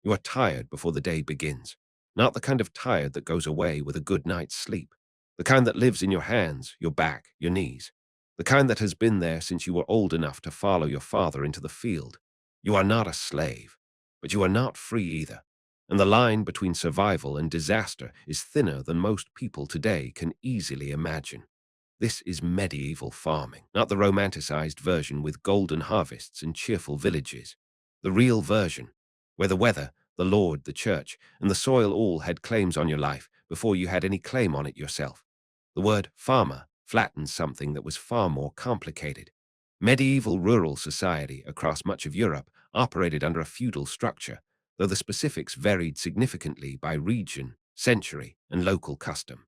You are tired before the day begins. Not the kind of tired that goes away with a good night's sleep. The kind that lives in your hands, your back, your knees. The kind that has been there since you were old enough to follow your father into the field. You are not a slave, but you are not free either. And the line between survival and disaster is thinner than most people today can easily imagine. This is medieval farming, not the romanticized version with golden harvests and cheerful villages. The real version, where the weather, the Lord, the church, and the soil all had claims on your life before you had any claim on it yourself. The word farmer flattens something that was far more complicated. Medieval rural society across much of Europe operated under a feudal structure, though the specifics varied significantly by region, century, and local custom.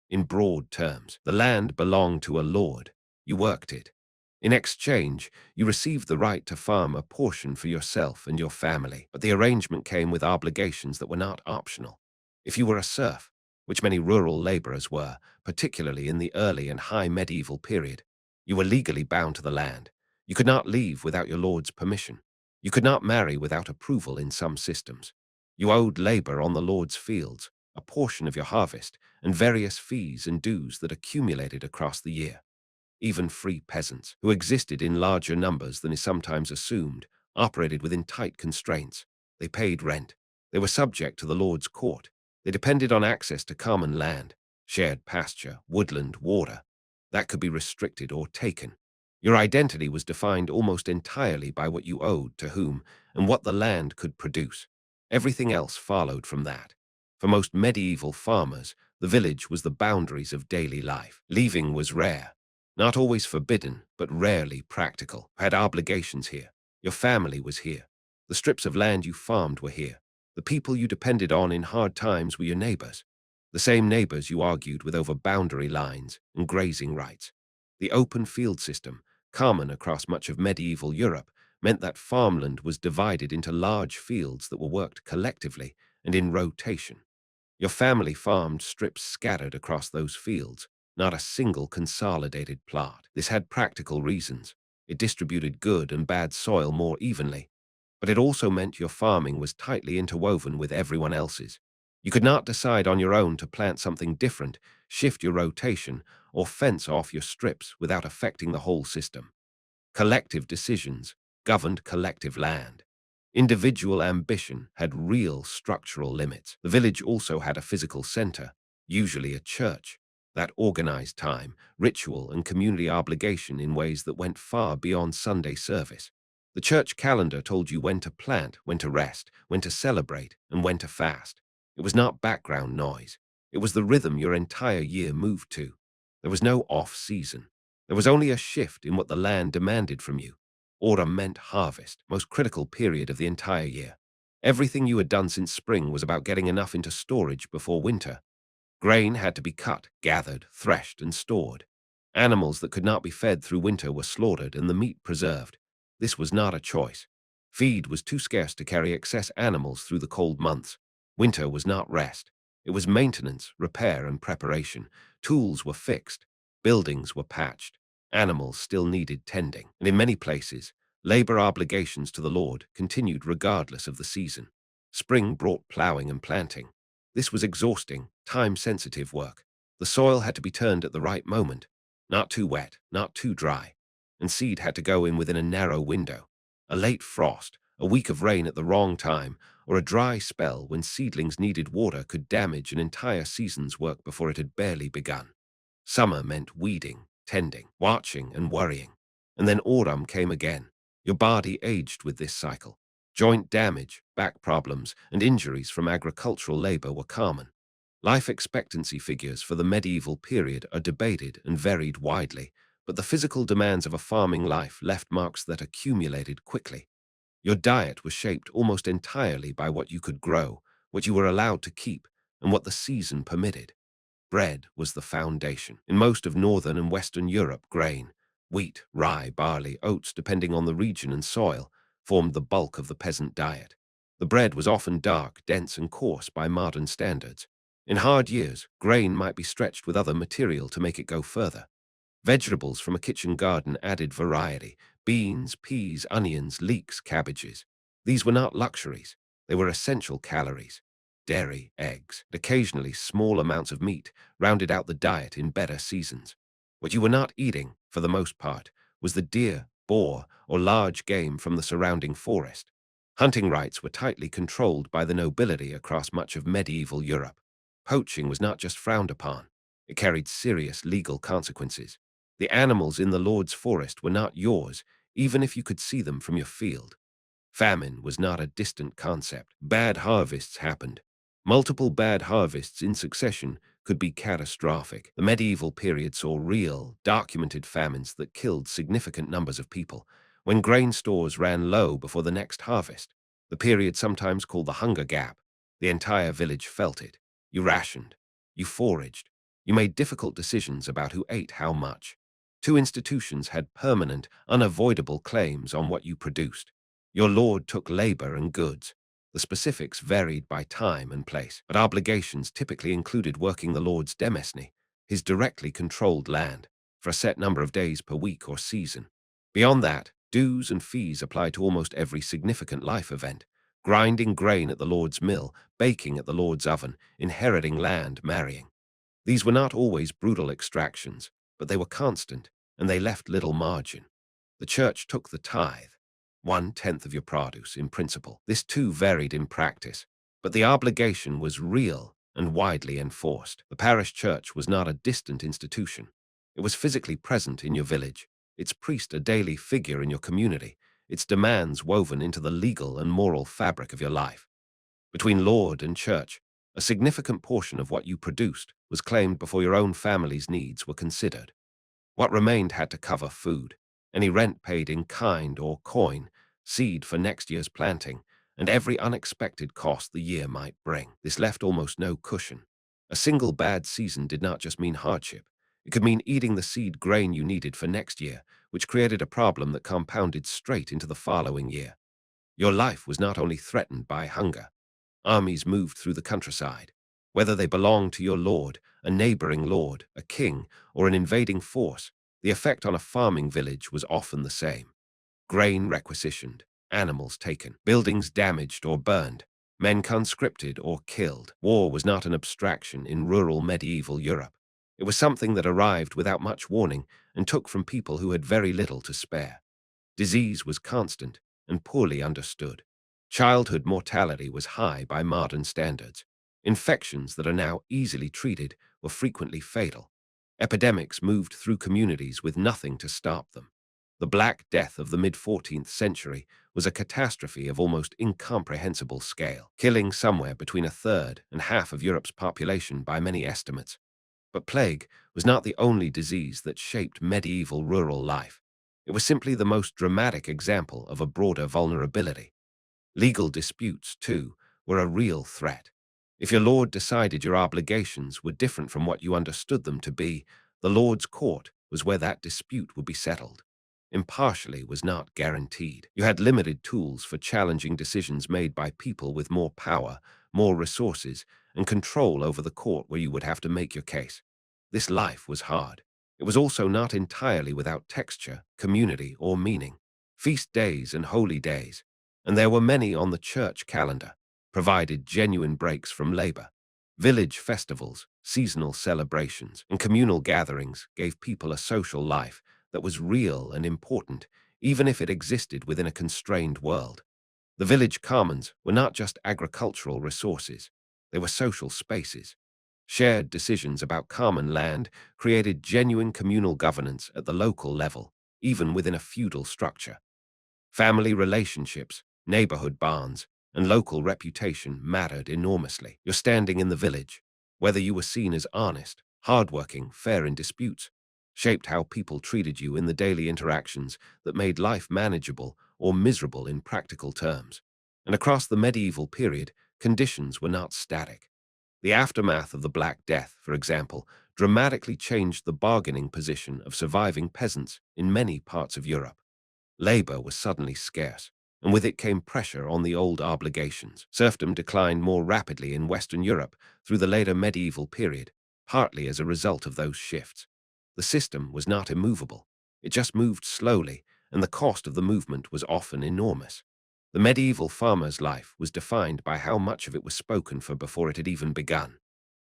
In broad terms, the land belonged to a lord. You worked it. In exchange, you received the right to farm a portion for yourself and your family, but the arrangement came with obligations that were not optional. If you were a serf, which many rural laborers were, particularly in the early and high medieval period, you were legally bound to the land. You could not leave without your lord's permission. You could not marry without approval in some systems. You owed labor on the lord's fields, a portion of your harvest, and various fees and dues that accumulated across the year. Even free peasants, who existed in larger numbers than is sometimes assumed, operated within tight constraints. They paid rent. They were subject to the Lord's court. They depended on access to common land, shared pasture, woodland, water. That could be restricted or taken. Your identity was defined almost entirely by what you owed to whom and what the land could produce. Everything else followed from that. For most medieval farmers, the village was the boundaries of daily life. Leaving was rare. Not always forbidden, but rarely practical. You had obligations here. Your family was here. The strips of land you farmed were here. The people you depended on in hard times were your neighbors. The same neighbors you argued with over boundary lines and grazing rights. The open field system, common across much of medieval Europe, meant that farmland was divided into large fields that were worked collectively and in rotation. Your family farmed strips scattered across those fields, not a single consolidated plot. This had practical reasons. It distributed good and bad soil more evenly, but it also meant your farming was tightly interwoven with everyone else's. You could not decide on your own to plant something different, shift your rotation, or fence off your strips without affecting the whole system. Collective decisions governed collective land. Individual ambition had real structural limits. The village also had a physical center, usually a church, that organized time, ritual, and community obligation in ways that went far beyond Sunday service. The church calendar told you when to plant, when to rest, when to celebrate, and when to fast. It was not background noise. It was the rhythm your entire year moved to. There was no off-season. There was only a shift in what the land demanded from you. Autumn meant harvest, most critical period of the entire year. Everything you had done since spring was about getting enough into storage before winter. Grain had to be cut, gathered, threshed, and stored. Animals that could not be fed through winter were slaughtered and the meat preserved. This was not a choice. Feed was too scarce to carry excess animals through the cold months. Winter was not rest. It was maintenance, repair, and preparation. Tools were fixed. Buildings were patched. Animals still needed tending. And in many places, labor obligations to the Lord continued regardless of the season. Spring brought plowing and planting. This was exhausting, time-sensitive work. The soil had to be turned at the right moment, not too wet, not too dry, and seed had to go in within a narrow window. A late frost, a week of rain at the wrong time, or a dry spell when seedlings needed water could damage an entire season's work before it had barely begun. Summer meant weeding, tending, watching, and worrying. And then autumn came again. Your body aged with this cycle. Joint damage, back problems, and injuries from agricultural labor were common. Life expectancy figures for the medieval period are debated and varied widely, but the physical demands of a farming life left marks that accumulated quickly. Your diet was shaped almost entirely by what you could grow, what you were allowed to keep, and what the season permitted. Bread was the foundation. In most of northern and western Europe, grain, wheat, rye, barley, oats, depending on the region and soil, formed the bulk of the peasant diet. The bread was often dark, dense, and coarse by modern standards. In hard years, grain might be stretched with other material to make it go further. Vegetables from a kitchen garden added variety: beans, peas, onions, leeks, cabbages. These were not luxuries. They were essential calories. Dairy, eggs, and occasionally small amounts of meat rounded out the diet in better seasons. What you were not eating, for the most part, was the deer, boar, or large game from the surrounding forest. Hunting rights were tightly controlled by the nobility across much of medieval Europe. Poaching was not just frowned upon, it carried serious legal consequences. The animals in the Lord's forest were not yours, even if you could see them from your field. Famine was not a distant concept. Bad harvests happened. Multiple bad harvests in succession could be catastrophic. The medieval period saw real, documented famines that killed significant numbers of people. When grain stores ran low before the next harvest, the period sometimes called the Hunger Gap, the entire village felt it. You rationed. You foraged. You made difficult decisions about who ate how much. Two institutions had permanent, unavoidable claims on what you produced. Your lord took labor and goods. The specifics varied by time and place, but obligations typically included working the lord's demesne, his directly controlled land, for a set number of days per week or season. Beyond that, dues and fees applied to almost every significant life event: grinding grain at the lord's mill, baking at the lord's oven, inheriting land, marrying. These were not always brutal extractions, but they were constant, and they left little margin. The church took the tithe, 1/10 of your produce in principle. This too varied in practice, but the obligation was real and widely enforced. The parish church was not a distant institution. It was physically present in your village, its priest a daily figure in your community, its demands woven into the legal and moral fabric of your life. Between lord and church, a significant portion of what you produced was claimed before your own family's needs were considered. What remained had to cover food, any rent paid in kind or coin, seed for next year's planting, and every unexpected cost the year might bring. This left almost no cushion. A single bad season did not just mean hardship. It could mean eating the seed grain you needed for next year, which created a problem that compounded straight into the following year. Your life was not only threatened by hunger. Armies moved through the countryside. Whether they belonged to your lord, a neighboring lord, a king, or an invading force, the effect on a farming village was often the same. Grain requisitioned, animals taken, buildings damaged or burned, men conscripted or killed. War was not an abstraction in rural medieval Europe. It was something that arrived without much warning and took from people who had very little to spare. Disease was constant and poorly understood. Childhood mortality was high by modern standards. Infections that are now easily treated were frequently fatal. Epidemics moved through communities with nothing to stop them. The Black Death of the mid-14th century was a catastrophe of almost incomprehensible scale, killing somewhere between a third and half of Europe's population by many estimates. But plague was not the only disease that shaped medieval rural life. It was simply the most dramatic example of a broader vulnerability. Legal disputes, too, were a real threat. If your lord decided your obligations were different from what you understood them to be, the lord's court was where that dispute would be settled. Impartially was not guaranteed. You had limited tools for challenging decisions made by people with more power, more resources, and control over the court where you would have to make your case. This life was hard. It was also not entirely without texture, community, or meaning. Feast days and holy days, and there were many on the church calendar, provided genuine breaks from labor. Village festivals, seasonal celebrations, and communal gatherings gave people a social life that was real and important, even if it existed within a constrained world. The village commons were not just agricultural resources, they were social spaces. Shared decisions about common land created genuine communal governance at the local level, even within a feudal structure. Family relationships, neighborhood bonds, and local reputation mattered enormously. Your standing in the village, whether you were seen as honest, hardworking, fair in disputes, shaped how people treated you in the daily interactions that made life manageable or miserable in practical terms. And across the medieval period, conditions were not static. The aftermath of the Black Death, for example, dramatically changed the bargaining position of surviving peasants in many parts of Europe. Labor was suddenly scarce, and with it came pressure on the old obligations. Serfdom declined more rapidly in Western Europe through the later medieval period, partly as a result of those shifts. The system was not immovable. It just moved slowly, and the cost of the movement was often enormous. The medieval farmer's life was defined by how much of it was spoken for before it had even begun.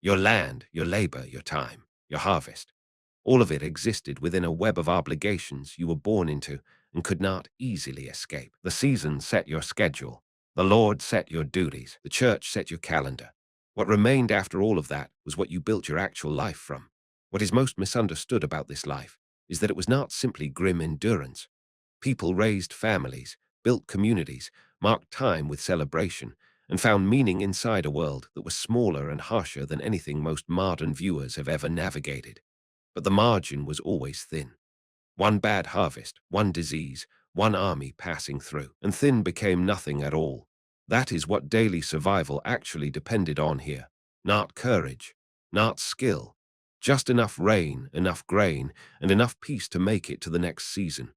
Your land, your labor, your time, your harvest. All of it existed within a web of obligations you were born into and could not easily escape. The seasons set your schedule. The Lord set your duties. The church set your calendar. What remained after all of that was what you built your actual life from. What is most misunderstood about this life is that it was not simply grim endurance. People raised families, built communities, marked time with celebration, and found meaning inside a world that was smaller and harsher than anything most modern viewers have ever navigated. But the margin was always thin. One bad harvest, one disease, one army passing through, and thin became nothing at all. That is what daily survival actually depended on here. Not courage, not skill, just enough rain, enough grain, and enough peace to make it to the next season.